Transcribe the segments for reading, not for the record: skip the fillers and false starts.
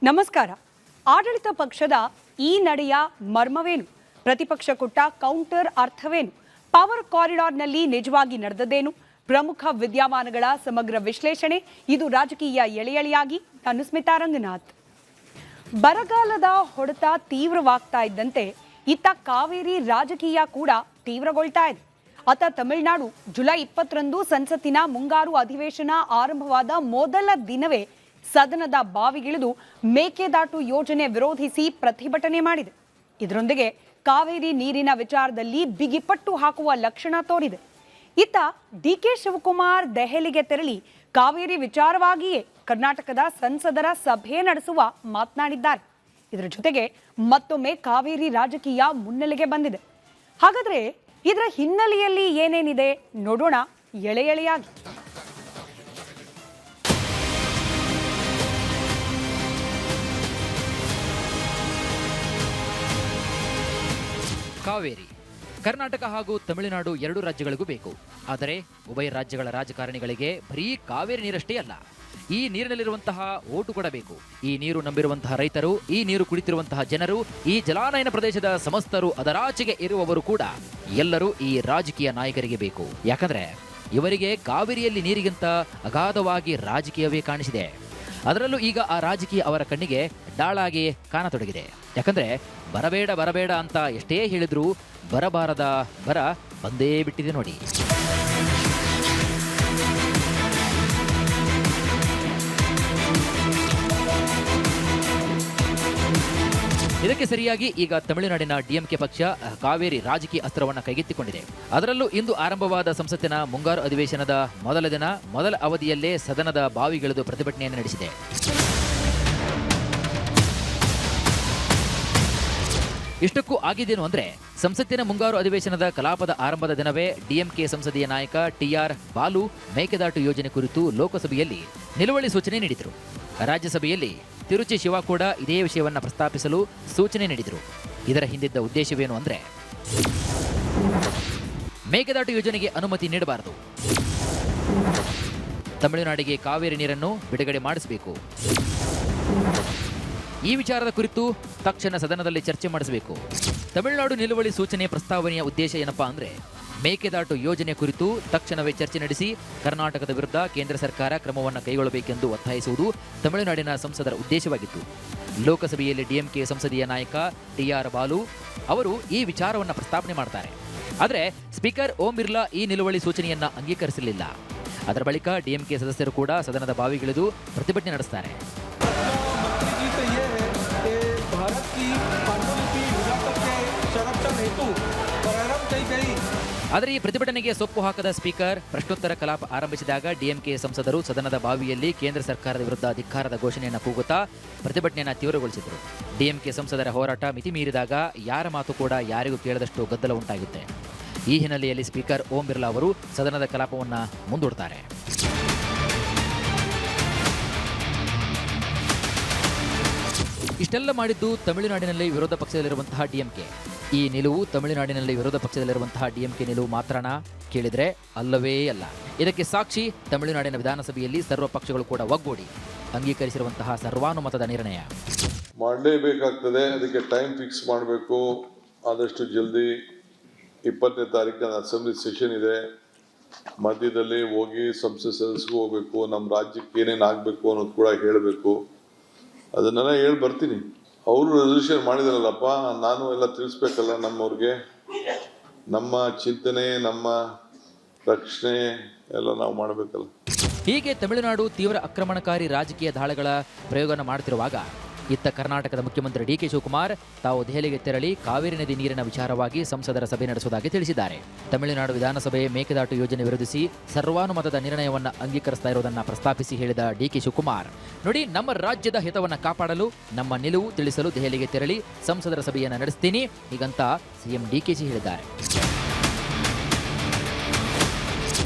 ನಮಸ್ಕಾರ. ಆಡಳಿತ ಪಕ್ಷದ ಈ ನಡೆಯ ಮರ್ಮವೇನು? ಪ್ರತಿಪಕ್ಷ ಕೊಟ್ಟ ಕೌಂಟರ್ ಅರ್ಥವೇನು? ಪವರ್ ಕಾರಿಡಾರ್ನಲ್ಲಿ ನಿಜವಾಗಿ ನಡೆದದ್ದೇನು? ಪ್ರಮುಖ ವಿದ್ಯಮಾನಗಳ ಸಮಗ್ರ ವಿಶ್ಲೇಷಣೆ. ಇದು ರಾಜಕೀಯ ಎಳೆಯಾಗಿ. ನಾನು ಸ್ಮಿತಾ ರಂಗನಾಥ್. ಬರಗಾಲದ ಹೊಡೆತ ತೀವ್ರವಾಗ್ತಾ ಇದ್ದಂತೆ ಇತ್ತ ಕಾವೇರಿ ರಾಜಕೀಯ ಕೂಡ ತೀವ್ರಗೊಳ್ತಾ ಇದೆ. ಅತ್ತ ತಮಿಳುನಾಡು ಜುಲೈ 20ರಂದು ಸಂಸತ್ತಿನ ಮುಂಗಾರು ಅಧಿವೇಶನ ಆರಂಭವಾದ ಮೊದಲ ದಿನವೇ ಸದನದ ಬಾವಿಗಿಳಿದು ಮೇಕೆದಾಟು ಯೋಜನೆ ವಿರೋಧಿಸಿ ಪ್ರತಿಭಟನೆ ಮಾಡಿದೆ. ಇದರೊಂದಿಗೆ ಕಾವೇರಿ ನೀರಿನ ವಿಚಾರದಲ್ಲಿ ಬಿಗಿಪಟ್ಟು ಹಾಕುವ ಲಕ್ಷಣ ತೋರಿದೆ. ಇತ್ತ ಡಿಕೆ ಶಿವಕುಮಾರ್ ದೆಹಲಿಗೆ ತೆರಳಿ ಕಾವೇರಿ ವಿಚಾರವಾಗಿಯೇ ಕರ್ನಾಟಕದ ಸಂಸದರ ಸಭೆ ನಡೆಸುವ ಮಾತನಾಡಿದ್ದಾರೆ. ಇದರ ಜೊತೆಗೆ ಮತ್ತೊಮ್ಮೆ ಕಾವೇರಿ ರಾಜಕೀಯ ಮುನ್ನೆಲೆಗೆ ಬಂದಿದೆ. ಹಾಗಾದ್ರೆ ಇದರ ಹಿನ್ನೆಲೆಯಲ್ಲಿ ಏನೇನಿದೆ ನೋಡೋಣ ಎಳೆಯಾಗಿ. ಕಾವೇರಿ ಕರ್ನಾಟಕ ಹಾಗೂ ತಮಿಳುನಾಡು ಎರಡು ರಾಜ್ಯಗಳಿಗೂ ಬೇಕು. ಆದರೆ ಉಭಯ ರಾಜ್ಯಗಳ ರಾಜಕಾರಣಿಗಳಿಗೆ ಬರೀ ಕಾವೇರಿ ನೀರಷ್ಟೇ ಅಲ್ಲ, ಈ ನೀರಿನಲ್ಲಿರುವಂತಹ ಓಟು ಕೊಡಬೇಕು. ಈ ನೀರು ನಂಬಿರುವಂತಹ ರೈತರು, ಈ ನೀರು ಕುಡಿತಿರುವಂತಹ ಜನರು, ಈ ಜಲಾನಯನ ಪ್ರದೇಶದ ಸಮಸ್ತರು, ಅದರಾಚೆಗೆ ಇರುವವರು ಕೂಡ ಎಲ್ಲರೂ ಈ ರಾಜಕೀಯ ನಾಯಕರಿಗೆ ಬೇಕು. ಯಾಕಂದ್ರೆ ಇವರಿಗೆ ಕಾವೇರಿಯಲ್ಲಿ ನೀರಿಗಿಂತ ಅಗಾಧವಾಗಿ ರಾಜಕೀಯವೇ ಕಾಣಿಸಿದೆ. ಅದರಲ್ಲೂ ಈಗ ಆ ರಾಜಕೀಯ ಅವರ ಕಣ್ಣಿಗೆ ಡಾಳಾಗಿ ಕಾಣತೊಡಗಿದೆ. ಯಾಕಂದ್ರೆ ಬರಬೇಡ ಬರಬೇಡ ಅಂತ ಎಷ್ಟೇ ಹೇಳಿದ್ರೂ ಬರಬಾರದ ಬರ ಬಂದೇ ಬಿಟ್ಟಿದೆ ನೋಡಿ. ಇದಕ್ಕೆ ಸರಿಯಾಗಿ ಈಗ ತಮಿಳುನಾಡಿನ ಡಿಎಂಕೆ ಪಕ್ಷ ಕಾವೇರಿ ರಾಜಕೀಯ ಅಸ್ತ್ರವನ್ನು ಕೈಗೆತ್ತಿಕೊಂಡಿದೆ. ಅದರಲ್ಲೂ ಇಂದು ಆರಂಭವಾದ ಸಂಸತ್ತಿನ ಮುಂಗಾರು ಅಧಿವೇಶನದ ಮೊದಲ ದಿನ ಮೊದಲ ಅವಧಿಯಲ್ಲೇ ಸದನದ ಬಾವಿಗಿಳಿದು ಪ್ರತಿಭಟನೆಯನ್ನು ನಡೆಸಿದೆ. ಇಷ್ಟಕ್ಕೂ ಆಗಿದ್ದೇನು ಅಂದ್ರೆ, ಸಂಸತ್ತಿನ ಮುಂಗಾರು ಅಧಿವೇಶನದ ಕಲಾಪದ ಆರಂಭದ ದಿನವೇ ಡಿಎಂಕೆ ಸಂಸದೀಯ ನಾಯಕ ಟಿಆರ್ ಬಾಲು ಮೇಕೆದಾಟು ಯೋಜನೆ ಕುರಿತು ಲೋಕಸಭೆಯಲ್ಲಿ ನಿಲುವಳಿ ಸೂಚನೆ ನೀಡಿದರು. ರಾಜ್ಯಸಭೆಯಲ್ಲಿ ತಿರುಚಿ ಶಿವ ಕೂಡ ಇದೇ ವಿಷಯವನ್ನು ಪ್ರಸ್ತಾಪಿಸಲು ಸೂಚನೆ ನೀಡಿದರು. ಇದರ ಹಿಂದಿದ್ದ ಉದ್ದೇಶವೇನು ಅಂದ್ರೆ, ಮೇಕೆದಾಟು ಯೋಜನೆಗೆ ಅನುಮತಿ ನೀಡಬಾರದು, ತಮಿಳುನಾಡಿಗೆ ಕಾವೇರಿ ನೀರನ್ನು ಬಿಡುಗಡೆ ಮಾಡಿಸಬೇಕು, ಈ ವಿಚಾರದ ಕುರಿತು ತಕ್ಷಣ ಸದನದಲ್ಲಿ ಚರ್ಚೆ ಮಾಡಿಸಬೇಕು. ತಮಿಳುನಾಡು ನಿಲುವಳಿ ಸೂಚನೆ ಪ್ರಸ್ತಾವನೆಯ ಉದ್ದೇಶ ಏನಪ್ಪಾ ಅಂದ್ರೆ, ಮೇಕೆದಾಟು ಯೋಜನೆ ಕುರಿತು ತಕ್ಷಣವೇ ಚರ್ಚೆ ನಡೆಸಿ ಕರ್ನಾಟಕದ ವಿರುದ್ಧ ಕೇಂದ್ರ ಸರ್ಕಾರ ಕ್ರಮವನ್ನು ಕೈಗೊಳ್ಳಬೇಕೆಂದು ಒತ್ತಾಯಿಸುವುದು ತಮಿಳುನಾಡಿನ ಸಂಸದರ ಉದ್ದೇಶವಾಗಿತ್ತು. ಲೋಕಸಭೆಯಲ್ಲಿ ಡಿಎಂಕೆ ಸಂಸದೀಯ ನಾಯಕ ಟಿಆರ್ ಬಾಲು ಅವರು ಈ ವಿಚಾರವನ್ನು ಪ್ರಸ್ತಾಪನೆ ಮಾಡ್ತಾರೆ. ಆದರೆ ಸ್ಪೀಕರ್ ಓಂ ಬಿರ್ಲಾ ಈ ನಿಲುವಳಿ ಸೂಚನೆಯನ್ನ ಅಂಗೀಕರಿಸಲಿಲ್ಲ. ಅದರ ಬಳಿಕ ಡಿಎಂಕೆ ಸದಸ್ಯರು ಕೂಡ ಸದನದ ಬಾವಿಗಿಳಿದು ಪ್ರತಿಭಟನೆ ನಡೆಸುತ್ತಾರೆ. ಆದರೆ ಈ ಪ್ರತಿಭಟನೆಗೆ ಸೊಪ್ಪು ಹಾಕದ ಸ್ಪೀಕರ್ ಪ್ರಶ್ನೋತ್ತರ ಕಲಾಪ ಆರಂಭಿಸಿದಾಗ ಡಿಎಂಕೆ ಸಂಸದರು ಸದನದ ಬಾವಿಯಲ್ಲಿ ಕೇಂದ್ರ ಸರ್ಕಾರದ ವಿರುದ್ಧ ಧಿಕ್ಕಾರದ ಘೋಷಣೆಯನ್ನು ಕೂಗುತ್ತಾ ಪ್ರತಿಭಟನೆಯನ್ನು ತೀವ್ರಗೊಳಿಸಿದರು. ಡಿಎಂಕೆ ಸಂಸದರ ಹೋರಾಟ ಮಿತಿ ಮೀರಿದಾಗ ಯಾರ ಮಾತು ಕೂಡ ಯಾರಿಗೂ ಕೇಳದಷ್ಟು ಗದ್ದಲ ಉಂಟಾಗುತ್ತೆ. ಈ ಹಿನ್ನೆಲೆಯಲ್ಲಿ ಸ್ಪೀಕರ್ ಓಂ ಬಿರ್ಲಾ ಅವರು ಸದನದ ಕಲಾಪವನ್ನು ಮುಂದೂಡುತ್ತಾರೆ. ಇಷ್ಟೆಲ್ಲ ಮಾಡಿದ್ದು ತಮಿಳುನಾಡಿನಲ್ಲಿ ವಿರೋಧ ಪಕ್ಷದಲ್ಲಿರುವಂತಹ ಡಿಎಂಕೆ. ಈ ನಿಲುವು ತಮಿಳುನಾಡಿನಲ್ಲಿ ವಿರೋಧ ಪಕ್ಷದಲ್ಲಿರುವಂತಹ ಡಿಎಂಕೆ ನಿಲುವು ಮಾತ್ರನಾ ಕೇಳಿದ್ರೆ ಅಲ್ಲವೇ ಅಲ್ಲ. ಇದಕ್ಕೆ ಸಾಕ್ಷಿ ತಮಿಳುನಾಡಿನ ವಿಧಾನಸಭೆಯಲ್ಲಿ ಸರ್ವ ಪಕ್ಷಗಳು ಕೂಡ ಒಗ್ಗೂಡಿ ಅಂಗೀಕರಿಸಿರುವಂತಹ ಸರ್ವಾನುಮತದ ನಿರ್ಣಯ. ಮಾಡಲೇಬೇಕಾಗ್ತದೆ, ಅದಕ್ಕೆ ಟೈಮ್ ಫಿಕ್ಸ್ ಮಾಡಬೇಕು. ಆದಷ್ಟು ಜಲ್ದಿ 20ನೇ ತಾರೀಕಿನ ಅಸೆಂಬ್ಲಿ ಸೆಷನ್ ಇದೆ. ಮಧ್ಯದಲ್ಲಿ ಹೋಗಿ ಸಂಸತ್ ಸದಸ್ಯರಿಗೂ ಹೋಗ್ಬೇಕು, ನಮ್ಮ ರಾಜ್ಯಕ್ಕೆ ಏನೇನು ಆಗಬೇಕು ಅನ್ನೋದು ಕೂಡ ಹೇಳಬೇಕು. ಅದನ್ನೆಲ್ಲ ಹೇಳಿ ಬರ್ತೀನಿ. ಅವರು ರೆಸಲ್ಯೂಷನ್ ಮಾಡಿದಾರಲ್ಲಪ್ಪ, ನಾನು ಎಲ್ಲ ತಿಳಿಸ್ಬೇಕಲ್ಲ ನಮ್ಮವ್ರಿಗೆ. ನಮ್ಮ ಚಿಂತನೆ, ನಮ್ಮ ರಕ್ಷಣೆ ಎಲ್ಲ ನಾವು ಮಾಡಬೇಕಲ್ಲ. ಹೀಗೆ ತಮಿಳುನಾಡು ತೀವ್ರ ಆಕ್ರಮಣಕಾರಿ ರಾಜಕೀಯ ದಾಳಿಗಳ ಪ್ರಯೋಗವನ್ನು ಮಾಡುತ್ತಿರುವಾಗ ಇತ್ತ ಕರ್ನಾಟಕದ ಮುಖ್ಯಮಂತ್ರಿ ಡಿಕೆ ಶಿವಕುಮಾರ್ ತಾವು ದೆಹಲಿಗೆ ತೆರಳಿ ಕಾವೇರಿ ನದಿ ನೀರಿನ ವಿಚಾರವಾಗಿ ಸಂಸದರ ಸಭೆ ನಡೆಸುವುದಾಗಿ ತಿಳಿಸಿದ್ದಾರೆ. ತಮಿಳುನಾಡು ವಿಧಾನಸಭೆ ಮೇಕೆದಾಟು ಯೋಜನೆ ವಿರೋಧಿಸಿ ಸರ್ವಾನುಮತದ ನಿರ್ಣಯವನ್ನು ಅಂಗೀಕರಿಸ್ತಾ ಇರುವುದನ್ನು ಪ್ರಸ್ತಾಪಿಸಿ ಹೇಳಿದ ಡಿಕೆ ಶಿವಕುಮಾರ್, ನೋಡಿ, ನಮ್ಮ ರಾಜ್ಯದ ಹಿತವನ್ನು ಕಾಪಾಡಲು ನಮ್ಮ ನಿಲುವು ತಿಳಿಸಲು ದೆಹಲಿಗೆ ತೆರಳಿ ಸಂಸದರ ಸಭೆಯನ್ನು ನಡೆಸ್ತೀನಿ ಹೀಗಂತ ಸಿಎಂ ಡಿಕೆಶಿ ಹೇಳಿದ್ದಾರೆ.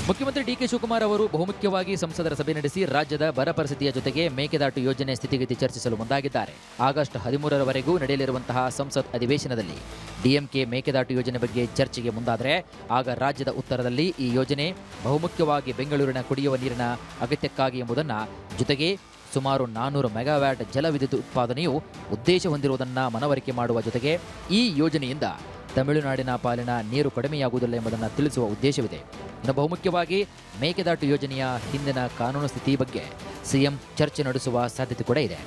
ಮುಖ್ಯಮಂತ್ರಿ ಡಿಕೆ ಶಿವಕುಮಾರ್ ಅವರು ಬಹುಮುಖ್ಯವಾಗಿ ಸಂಸದರ ಸಭೆ ನಡೆಸಿ ರಾಜ್ಯದ ಬರ ಪರಿಸ್ಥಿತಿಯ ಜೊತೆಗೆ ಮೇಕೆದಾಟು ಯೋಜನೆ ಸ್ಥಿತಿಗತಿ ಚರ್ಚಿಸಲು ಮುಂದಾಗಿದ್ದಾರೆ. ಆಗಸ್ಟ್ 13ರವರೆಗೂ ನಡೆಯಲಿರುವಂತಹ ಸಂಸತ್ ಅಧಿವೇಶನದಲ್ಲಿ ಡಿಎಂಕೆ ಮೇಕೆದಾಟು ಯೋಜನೆ ಬಗ್ಗೆ ಚರ್ಚೆಗೆ ಮುಂದಾದರೆ ಆಗ ರಾಜ್ಯದ ಉತ್ತರದಲ್ಲಿ ಈ ಯೋಜನೆ ಬಹುಮುಖ್ಯವಾಗಿ ಬೆಂಗಳೂರಿನ ಕುಡಿಯುವ ನೀರಿನ ಅಗತ್ಯಕ್ಕಾಗಿ ಎಂಬುದನ್ನು, ಜೊತೆಗೆ ಸುಮಾರು 400 ಮೆಗಾವ್ಯಾಟ್ ಜಲವಿದ್ಯುತ್ ಉತ್ಪಾದನೆಯು ಉದ್ದೇಶ ಹೊಂದಿರುವುದನ್ನು ಮನವರಿಕೆ ಮಾಡುವ ಜೊತೆಗೆ ಈ ಯೋಜನೆಯಿಂದ ತಮಿಳುನಾಡಿನ ಪಾಲಿನ ನೀರು ಕಡಿಮೆಯಾಗುವುದಿಲ್ಲ ಎಂಬುದನ್ನು ತಿಳಿಸುವ ಉದ್ದೇಶವಿದೆ. ಇನ್ನು ಬಹುಮುಖ್ಯವಾಗಿ ಮೇಕೆದಾಟು ಯೋಜನೆಯ ಹಿಂದಿನ ಕಾನೂನು ಸ್ಥಿತಿ ಬಗ್ಗೆ ಸಿಎಂ ಚರ್ಚೆ ನಡೆಸುವ ಸಾಧ್ಯತೆ ಕೂಡ ಇದೆ.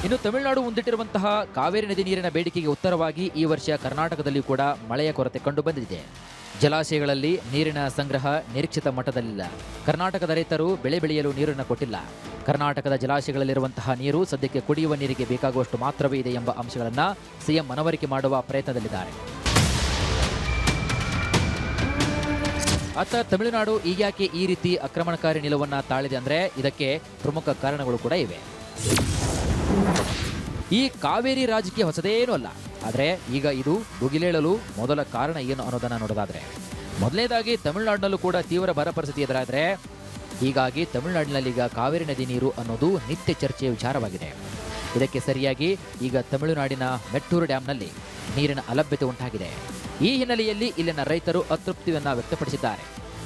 ಇನ್ನು ತಮಿಳುನಾಡು ಮುಂದಿಟ್ಟಿರುವಂತಹ ಕಾವೇರಿ ನದಿ ನೀರಿನ ಬೇಡಿಕೆಗೆ ಉತ್ತರವಾಗಿ ಈ ವರ್ಷ ಕರ್ನಾಟಕದಲ್ಲಿ ಕೂಡ ಮಳೆಯ ಕೊರತೆ ಕಂಡುಬಂದಿದೆ. ಜಲಾಶಯಗಳಲ್ಲಿ ನೀರಿನ ಸಂಗ್ರಹ ನಿರೀಕ್ಷಿತ ಮಟ್ಟದಲ್ಲಿಲ್ಲ. ಕರ್ನಾಟಕದ ರೈತರು ಬೆಳೆ ಬೆಳೆಯಲು ನೀರನ್ನು ಕೊಟ್ಟಿಲ್ಲ. ಕರ್ನಾಟಕದ ಜಲಾಶಯಗಳಲ್ಲಿರುವಂತಹ ನೀರು ಸದ್ಯಕ್ಕೆ ಕುಡಿಯುವ ನೀರಿಗೆ ಬೇಕಾಗುವಷ್ಟು ಮಾತ್ರವೇ ಇದೆ ಎಂಬ ಅಂಶಗಳನ್ನು ಸಿಎಂ ಮನವರಿಕೆ ಮಾಡುವ ಪ್ರಯತ್ನದಲ್ಲಿದ್ದಾರೆ. ಅತ್ತ ತಮಿಳುನಾಡು ಈಗ್ಯಾಕೆ ಈ ರೀತಿ ಆಕ್ರಮಣಕಾರಿ ನಿಲುವನ್ನು ತಾಳಿದೆ ಅಂದರೆ ಇದಕ್ಕೆ ಪ್ರಮುಖ ಕಾರಣಗಳು ಕೂಡ ಇವೆ. ಈ ಕಾವೇರಿ ರಾಜಕೀಯ ಹೊಸದೇನೂ ಅಲ್ಲ. ಆದರೆ ಈಗ ಇದು ಭುಗಿಲೇಳಲು ಮೊದಲ ಕಾರಣ ಏನು ಅನ್ನೋದನ್ನು ನೋಡೋದಾದ್ರೆ, ಮೊದಲನೇದಾಗಿ ತಮಿಳುನಾಡಿನಲ್ಲೂ ಕೂಡ ತೀವ್ರ ಬರ ಪರಿಸ್ಥಿತಿ ಎದುರಾದರೆ ಹೀಗಾಗಿ ತಮಿಳುನಾಡಿನಲ್ಲಿ ಈಗ ಕಾವೇರಿ ನದಿ ನೀರು ಅನ್ನೋದು ನಿತ್ಯ ಚರ್ಚೆಯ ವಿಚಾರವಾಗಿದೆ. ಇದಕ್ಕೆ ಸರಿಯಾಗಿ ಈಗ ತಮಿಳುನಾಡಿನ ಮೆಟ್ಟೂರು ಡ್ಯಾಂನಲ್ಲಿ ನೀರಿನ ಅಲಭ್ಯತೆ ಉಂಟಾಗಿದೆ. ಈ ಹಿನ್ನೆಲೆಯಲ್ಲಿ ಇಲ್ಲಿನ ರೈತರು ಅತೃಪ್ತಿಯನ್ನು ವ್ಯಕ್ತಪಡಿಸಿದ್ದಾರೆ.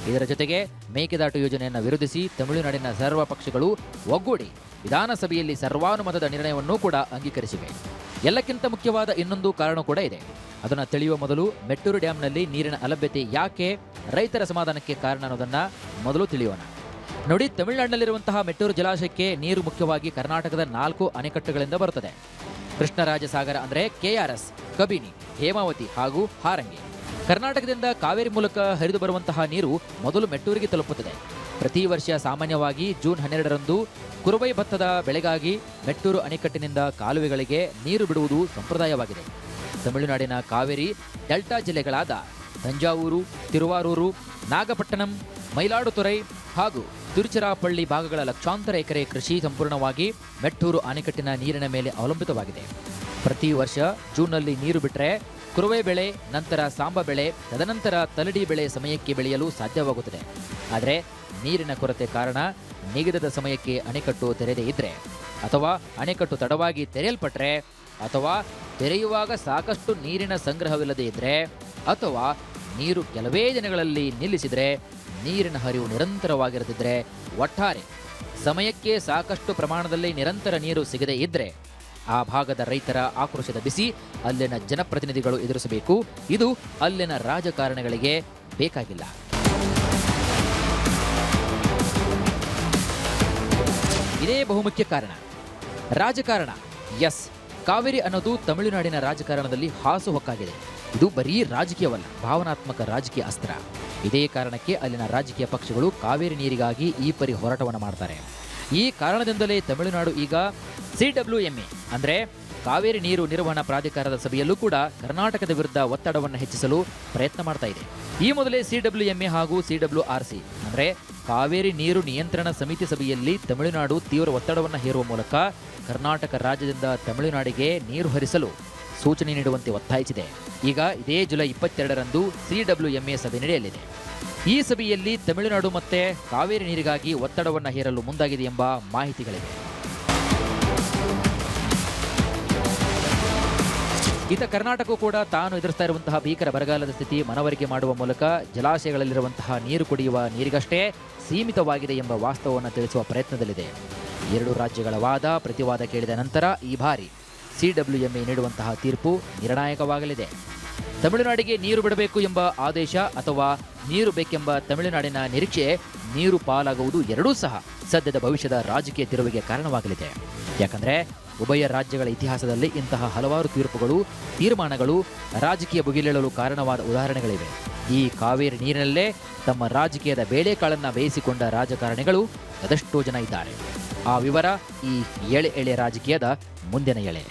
ಇದರ ಜೊತೆಗೆ ಮೇಕೆದಾಟು ಯೋಜನೆಯನ್ನು ವಿರೋಧಿಸಿ ತಮಿಳುನಾಡಿನ ಸರ್ವ ಪಕ್ಷಗಳು ಒಗ್ಗೂಡಿ ವಿಧಾನಸಭೆಯಲ್ಲಿ ಸರ್ವಾನುಮತದ ನಿರ್ಣಯವನ್ನೂ ಕೂಡ ಅಂಗೀಕರಿಸಿವೆ. ಎಲ್ಲಕ್ಕಿಂತ ಮುಖ್ಯವಾದ ಇನ್ನೊಂದು ಕಾರಣ ಕೂಡ ಇದೆ. ಅದನ್ನು ತಿಳಿಯುವ ಮೊದಲು ಮೆಟ್ಟೂರು ಡ್ಯಾಂನಲ್ಲಿ ನೀರಿನ ಅಲಭ್ಯತೆ ಯಾಕೆ ರೈತರ ಸಮಾಧಾನಕ್ಕೆ ಕಾರಣ ಅನ್ನೋದನ್ನು ಮೊದಲು ತಿಳಿಯೋಣ. ನೋಡಿ, ತಮಿಳುನಾಡಿನಲ್ಲಿರುವಂತಹ ಮೆಟ್ಟೂರು ಜಲಾಶಯಕ್ಕೆ ನೀರು ಮುಖ್ಯವಾಗಿ ಕರ್ನಾಟಕದ 4 ಅಣೆಕಟ್ಟುಗಳಿಂದ ಬರುತ್ತದೆ. ಕೃಷ್ಣರಾಜಸಾಗರ ಅಂದರೆ KRS, ಕಬಿನಿ, ಹೇಮಾವತಿ ಹಾಗೂ ಹಾರಂಗಿ. ಕರ್ನಾಟಕದಿಂದ ಕಾವೇರಿ ಮೂಲಕ ಹರಿದು ಬರುವಂತಹ ನೀರು ಮೊದಲು ಮೆಟ್ಟೂರಿಗೆ ತಲುಪುತ್ತದೆ. ಪ್ರತಿ ವರ್ಷ ಸಾಮಾನ್ಯವಾಗಿ ಜೂನ್ 12ರಂದು ಕುರುಬೈ ಭತ್ತದ ಬೆಳೆಗಾಗಿ ಮೆಟ್ಟೂರು ಅಣೆಕಟ್ಟಿನಿಂದ ಕಾಲುವೆಗಳಿಗೆ ನೀರು ಬಿಡುವುದು ಸಂಪ್ರದಾಯವಾಗಿದೆ. ತಮಿಳುನಾಡಿನ ಕಾವೇರಿ ಡೆಲ್ಟಾ ಜಿಲ್ಲೆಗಳಾದ ತಂಜಾವೂರು, ತಿರುವಾರೂರು, ನಾಗಪಟ್ಟಣಂ, ಮೈಲಾಡುತುರೈ ಹಾಗೂ ತಿರುಚಿರಾಪಳ್ಳಿ ಭಾಗಗಳ ಲಕ್ಷಾಂತರ ಎಕರೆ ಕೃಷಿ ಸಂಪೂರ್ಣವಾಗಿ ಮೆಟ್ಟೂರು ಅಣೆಕಟ್ಟಿನ ನೀರಿನ ಮೇಲೆ ಅವಲಂಬಿತವಾಗಿದೆ. ಪ್ರತಿ ವರ್ಷ ಜೂನ್ನಲ್ಲಿ ನೀರು ಬಿಟ್ಟರೆ ಕುರುವೆ ಬೆಳೆ, ನಂತರ ಸಾಂಬ ಬೆಳೆ, ತದನಂತರ ತಲಡಿ ಬೆಳೆ ಸಮಯಕ್ಕೆ ಬೆಳೆಯಲು ಸಾಧ್ಯವಾಗುತ್ತದೆ. ಆದರೆ ನೀರಿನ ಕೊರತೆ ಕಾರಣ ನಿಗದಿತ ಸಮಯಕ್ಕೆ ಅಣೆಕಟ್ಟು ತೆರೆದೇ ಇದ್ದರೆ, ಅಥವಾ ಅಣೆಕಟ್ಟು ತಡವಾಗಿ ತೆರೆಯಲ್ಪಟ್ಟರೆ, ಅಥವಾ ತೆರೆಯುವಾಗ ಸಾಕಷ್ಟು ನೀರಿನ ಸಂಗ್ರಹವಿಲ್ಲದೆ ಇದ್ದರೆ, ಅಥವಾ ನೀರು ಕೆಲವೇ ದಿನಗಳಲ್ಲಿ ನಿಲ್ಲಿಸಿದರೆ, ನೀರಿನ ಹರಿವು ನಿರಂತರವಾಗಿರದಿದ್ದರೆ, ಒಟ್ಟಾರೆ ಸಮಯಕ್ಕೆ ಸಾಕಷ್ಟು ಪ್ರಮಾಣದಲ್ಲಿ ನಿರಂತರ ನೀರು ಸಿಗದೇ ಇದ್ದರೆ ಆ ಭಾಗದ ರೈತರ ಆಕ್ರೋಶದ ಬಿಸಿ ಅಲ್ಲಿನ ಜನಪ್ರತಿನಿಧಿಗಳು ಎದುರಿಸಬೇಕು. ಇದು ಅಲ್ಲಿನ ರಾಜಕಾರಣಿಗಳಿಗೆ ಬೇಕಾಗಿಲ್ಲ. ಇದೇ ಬಹುಮುಖ್ಯ ಕಾರಣ. ರಾಜಕಾರಣ. ಎಸ್, ಕಾವೇರಿ ಅನ್ನೋದು ತಮಿಳುನಾಡಿನ ರಾಜಕಾರಣದಲ್ಲಿ ಹಾಸುಹೊಕ್ಕಾಗಿದೆ. ಇದು ಬರೀ ರಾಜಕೀಯವಲ್ಲ, ಭಾವನಾತ್ಮಕ ರಾಜಕೀಯ ಅಸ್ತ್ರ. ಇದೇ ಕಾರಣಕ್ಕೆ ಅಲ್ಲಿನ ರಾಜಕೀಯ ಪಕ್ಷಗಳು ಕಾವೇರಿ ನೀರಿಗಾಗಿ ಈ ಪರಿ ಹೋರಾಟವನ್ನು ಮಾಡ್ತಾರೆ. ಈ ಕಾರಣದಿಂದಲೇ ತಮಿಳುನಾಡು ಈಗ CWMA ಅಂದರೆ ಕಾವೇರಿ ನೀರು ನಿರ್ವಹಣಾ ಪ್ರಾಧಿಕಾರದ ಸಭೆಯಲ್ಲೂ ಕೂಡ ಕರ್ನಾಟಕದ ವಿರುದ್ಧ ಒತ್ತಡವನ್ನು ಹೆಚ್ಚಿಸಲು ಪ್ರಯತ್ನ ಮಾಡ್ತಾ ಇದೆ. ಈ ಮೊದಲೇ CWMA ಹಾಗೂ CWRC ಅಂದರೆ ಕಾವೇರಿ ನೀರು ನಿಯಂತ್ರಣ ಸಮಿತಿ ಸಭೆಯಲ್ಲಿ ತಮಿಳುನಾಡು ತೀವ್ರ ಒತ್ತಡವನ್ನು ಹೇರುವ ಮೂಲಕ ಕರ್ನಾಟಕ ರಾಜ್ಯದಿಂದ ತಮಿಳುನಾಡಿಗೆ ನೀರು ಹರಿಸಲು ಸೂಚನೆ ನೀಡುವಂತೆ ಒತ್ತಾಯಿಸಿದೆ. ಈಗ ಇದೇ ಜುಲೈ 22ರಂದು CWMA ಸಭೆ ನಡೆಯಲಿದೆ. ಈ ಸಭೆಯಲ್ಲಿ ತಮಿಳುನಾಡು ಮತ್ತೆ ಕಾವೇರಿ ನೀರಿಗಾಗಿ ಒತ್ತಡವನ್ನು ಹೇರಲು ಮುಂದಾಗಿದೆ ಎಂಬ ಮಾಹಿತಿಗಳಿವೆ. ಇತ್ತ ಕರ್ನಾಟಕವೂ ಕೂಡ ತಾನು ಎದುರಿಸ್ತಾ ಇರುವಂತಹ ಭೀಕರ ಬರಗಾಲದ ಸ್ಥಿತಿ ಮನವರಿಕೆ ಮಾಡುವ ಮೂಲಕ ಜಲಾಶಯಗಳಲ್ಲಿರುವಂತಹ ನೀರು ಕುಡಿಯುವ ನೀರಿಗಷ್ಟೇ ಸೀಮಿತವಾಗಿದೆ ಎಂಬ ವಾಸ್ತವವನ್ನು ತಿಳಿಸುವ ಪ್ರಯತ್ನದಲ್ಲಿದೆ. 2 ರಾಜ್ಯಗಳ ವಾದ ಪ್ರತಿವಾದ ಕೇಳಿದ ನಂತರ ಈ ಬಾರಿ CWMA ನೀಡುವಂತಹ ತೀರ್ಪು ನಿರ್ಣಾಯಕವಾಗಲಿದೆ. ತಮಿಳುನಾಡಿಗೆ ನೀರು ಬಿಡಬೇಕು ಎಂಬ ಆದೇಶ ಅಥವಾ ನೀರು ಬೇಕೆಂಬ ತಮಿಳುನಾಡಿನ ನಿರೀಕ್ಷೆ ನೀರು ಪಾಲಾಗುವುದು ಎರಡೂ ಸಹ ಸದ್ಯದ ಭವಿಷ್ಯದ ರಾಜಕೀಯ ತಿರುವಿಗೆ ಕಾರಣವಾಗಲಿದೆ. ಯಾಕಂದರೆ ಉಭಯ ರಾಜ್ಯಗಳ ಇತಿಹಾಸದಲ್ಲಿ ಇಂತಹ ಹಲವಾರು ತೀರ್ಮಾನಗಳು ರಾಜಕೀಯ ಭುಗಿಲೇಳಲು ಕಾರಣವಾದ ಉದಾಹರಣೆಗಳಿವೆ. ಈ ಕಾವೇರಿ ನೀರಿನಲ್ಲೇ ತಮ್ಮ ರಾಜಕೀಯದ ಬೇಳೆಕಾಳನ್ನು ಬೇಯಿಸಿಕೊಂಡ ರಾಜಕಾರಣಿಗಳು ಅದೆಷ್ಟೋ ಜನ ಇದ್ದಾರೆ. ಆ ವಿವರ ಈ ಎಳೆ ರಾಜಕೀಯದ ಮುಂದಿನ ಎಳೆ.